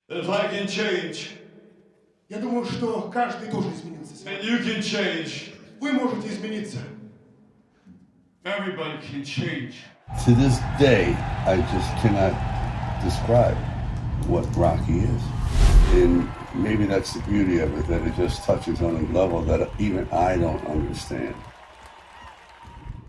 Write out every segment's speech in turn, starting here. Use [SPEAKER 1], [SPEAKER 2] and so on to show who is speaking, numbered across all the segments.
[SPEAKER 1] If I can change,
[SPEAKER 2] Я думаю, что каждый тоже изменился.
[SPEAKER 1] and you can change,
[SPEAKER 2] Вы можете измениться.
[SPEAKER 1] everybody can change.
[SPEAKER 3] To this day, I just cannot describe what Rocky is. And maybe that's the beauty of it, that it just touches on a level that even I don't understand.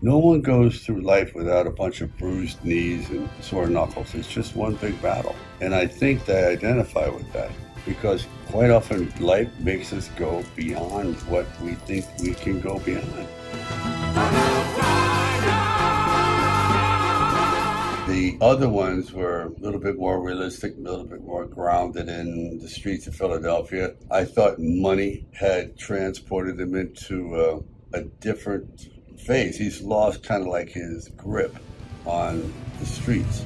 [SPEAKER 3] No one goes through life without a bunch of bruised knees and sore knuckles. It's just one big battle. And I think they identify with that because quite often life makes us go beyond what we think we can go beyond. The other ones were a little bit more realistic, a little bit more grounded in the streets of Philadelphia. I thought money had transported him into a different phase. He's lost kind of like his grip on the streets.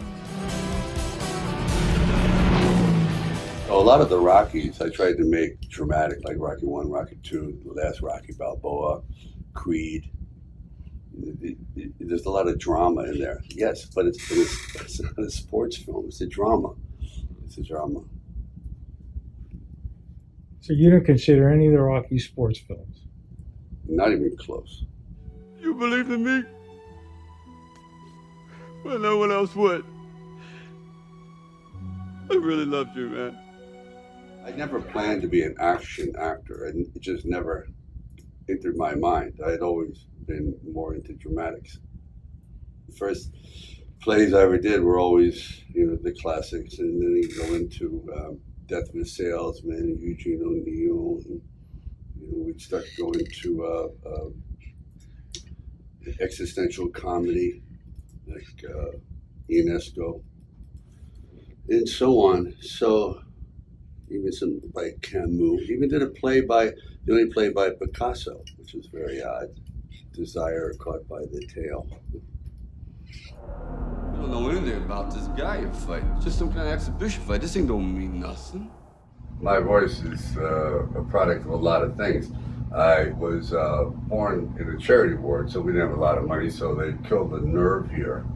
[SPEAKER 3] A lot of the Rockies I tried to make dramatic, like Rocky 1, Rocky 2, the last Rocky Balboa, Creed. There's a lot of drama in there. Yes, but it's not a sports film. It's a drama. It's a drama.
[SPEAKER 4] So you don't consider any of the Rocky sports films?
[SPEAKER 3] Not even close.
[SPEAKER 1] You believed in me when no one else would. I really loved you, man.
[SPEAKER 3] I never planned to be an action actor, and it just never entered my mind. I had always been more into dramatics. The first plays I ever did were always, the classics, and then you go into Death of a Salesman and Eugene O'Neill, and we'd start going to existential comedy like Ionesco, and so on. So even some by Camus. Even did the only play by Picasso, which was very odd. Desire caught by the tail.
[SPEAKER 5] You don't know anything about this guy you're fighting. It's just some kind of exhibition fight. This thing don't mean nothing.
[SPEAKER 3] My voice is a product of a lot of things. I was born in a charity ward, so we didn't have a lot of money, so they killed the nerve here.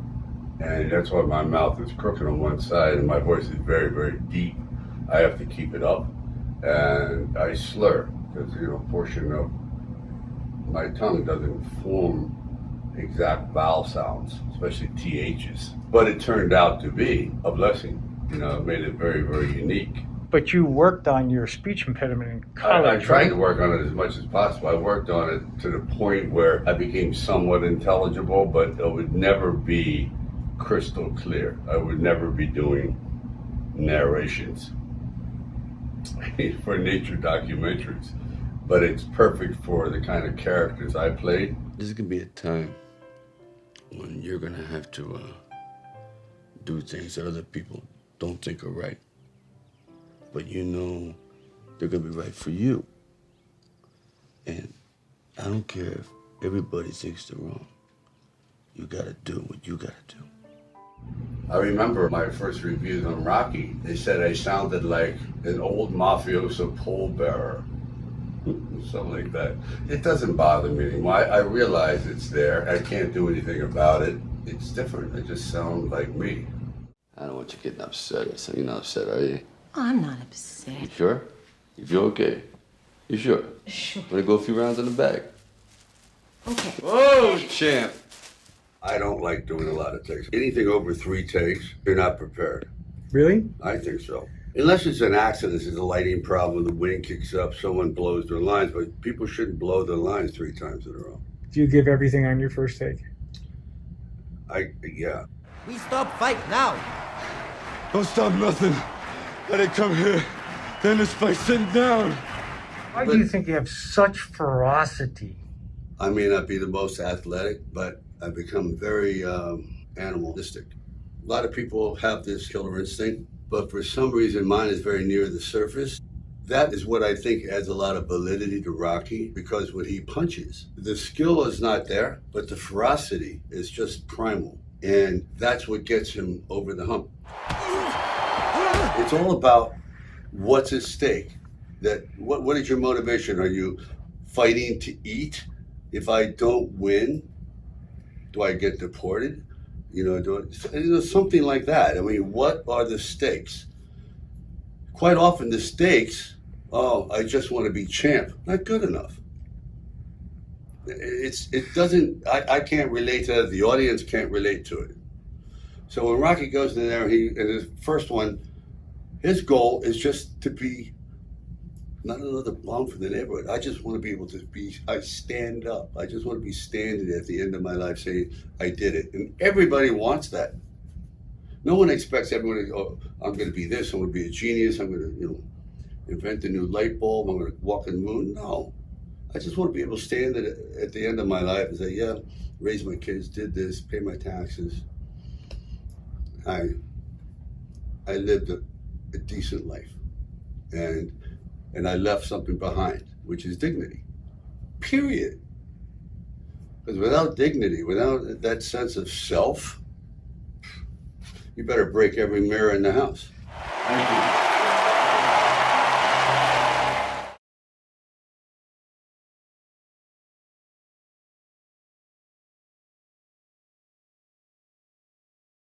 [SPEAKER 3] And that's why my mouth is crooked on one side, and my voice is very, very deep. I have to keep it up, and I slur, because, a portion of my tongue doesn't form exact vowel sounds, especially THs. But it turned out to be a blessing. It made it very, very unique.
[SPEAKER 4] But you worked on your speech impediment in
[SPEAKER 3] I
[SPEAKER 4] college,
[SPEAKER 3] tried
[SPEAKER 4] right?
[SPEAKER 3] to work on it as much as possible. I worked on it to the point where I became somewhat intelligible, but it would never be crystal clear. I would never be doing narrations for nature documentaries. But it's perfect for the kind of characters I played.
[SPEAKER 5] This is gonna be a time when you're gonna have to do things that other people don't think are right. But they're gonna be right for you. And I don't care if everybody thinks they're wrong. You gotta do what you gotta do.
[SPEAKER 3] I remember my first reviews on Rocky. They said I sounded like an old mafioso pallbearer. Something like that. It doesn't bother me anymore. I realize it's there. I can't do anything about it. It's different. I just sound like me.
[SPEAKER 5] I don't want you getting upset. So you're not upset, are you?
[SPEAKER 6] Oh, I'm not upset.
[SPEAKER 5] You sure? You feel okay? You sure?
[SPEAKER 6] Sure.
[SPEAKER 5] Want to go a few rounds in the bag?
[SPEAKER 6] Okay.
[SPEAKER 5] Whoa, champ!
[SPEAKER 3] I don't like doing a lot of takes. Anything over 3 takes, you're not prepared.
[SPEAKER 4] Really?
[SPEAKER 3] I think so. Unless it's an accident, there's a lighting problem, the wind kicks up, someone blows their lines, but people shouldn't blow their lines 3 times in a row.
[SPEAKER 4] Do you give everything on your first take?
[SPEAKER 3] Yeah.
[SPEAKER 7] We stop fight now.
[SPEAKER 1] Don't stop nothing. Let it come here. Then this fight sitting down.
[SPEAKER 4] Why do you think you have such ferocity?
[SPEAKER 3] I may not be the most athletic, but I've become very animalistic. A lot of people have this killer instinct, but for some reason mine is very near the surface. That is what I think adds a lot of validity to Rocky, because when he punches, the skill is not there, but the ferocity is just primal. And that's what gets him over the hump. It's all about what's at stake. What is your motivation? Are you fighting to eat? If I don't win, do I get deported? Something like that. I mean, what are the stakes? quite often the stakes, oh, I just want to be champ, not good enough. I can't relate to it, the audience can't relate to it. So when Rocky goes in there, in his first one, his goal is just to be not another blonde from the neighborhood. I just want to be able to stand up. I just want to be standing at the end of my life saying, I did it. And everybody wants that. No one expects everybody, oh, I'm going to be this, I'm going to be a genius, I'm going to, invent a new light bulb, I'm going to walk on the moon. No. I just want to be able to stand at the end of my life and say, yeah, raised my kids, did this, pay my taxes. I lived a decent life. And I left something behind, which is dignity. Period. Because without dignity, without that sense of self, you better break every mirror in the house.
[SPEAKER 1] Thank you.